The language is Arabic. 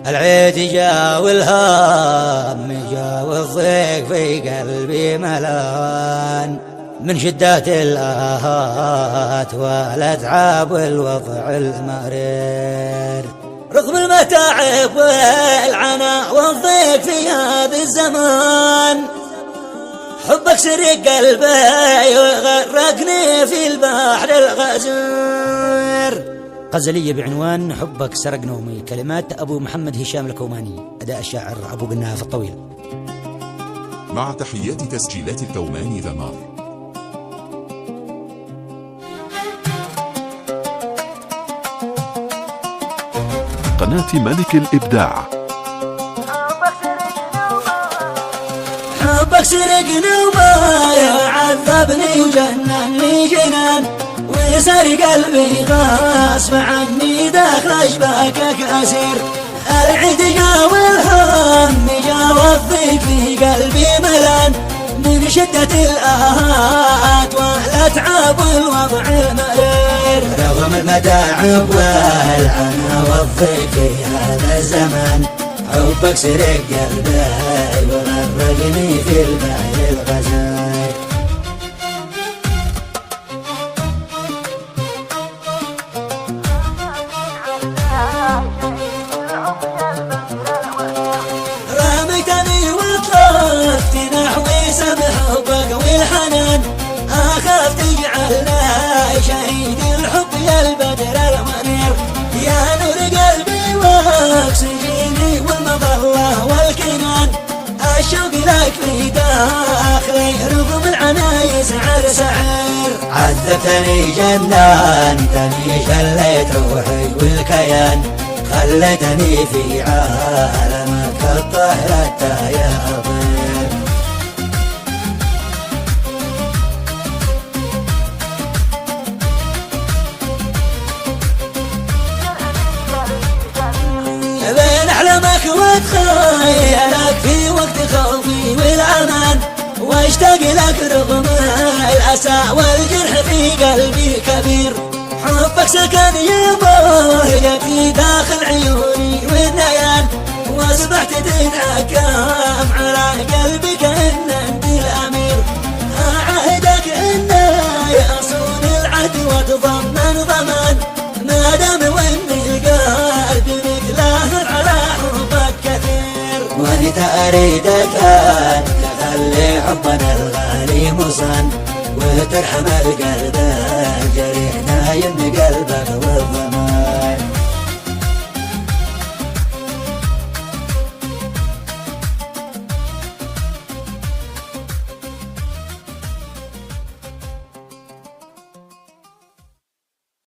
العيد جا والهام جا والضيق في قلبي ملان من شدة الآهات والأتعاب والوضع المرير، رغم المتاعب والعناء والضيق في هذا الزمان. حبك سرق قلبي وغرقني في البحر الغزير. غزلية بعنوان حبك سرق نومي، كلمات أبو محمد هشام الكوماني، أداء الشاعر أبو بالناف الطويل. مع تحيات تسجيلات الكوماني ذمار. قناة ملك الإبداع. حبك سرق نومي عذبني وجنني جنان، وسرق قلبي غصب عني داخل أشباكك أسير. العيد جا والهم جا والضيق في قلبي ملان من شدة الآهات والأتعاب والوضع المرير، رغم المتاعب والعناء والضيق في هذا الزمان. حبك سرق قلبي وغرقني في البحر الغزير. رميتني وطلقت نحوي سم حبك والحنان، أخاف تجعلني شهيد الحب يا البدر المنير. يا نور قلبي واكسجيني والمظلة والكنان، الشوق لك في داخلي رغم العناء يسعر سعير. عذبتني جننتني شليت روحي والكيان، خلتني في عالمك الطهر يا أطير. بين أحلامك وأتخيلك في وقت خوفي والأمان، واشتاق لك رغم الأسى والجرح في قلبي كبير. حبك سكن يبويتي داخل عيوني والنيان، واصبحت تتحكم على قلبي كأن انت الأمير. أعهدك إني أصون العهد وأتضمن ضمان، ما دام وإن القلب مثله على حبك كثير. وأنت أريدك أن تخلي حبنا الغالي مصان، وترحم القلب الجريح نايم بقلبك والضمان.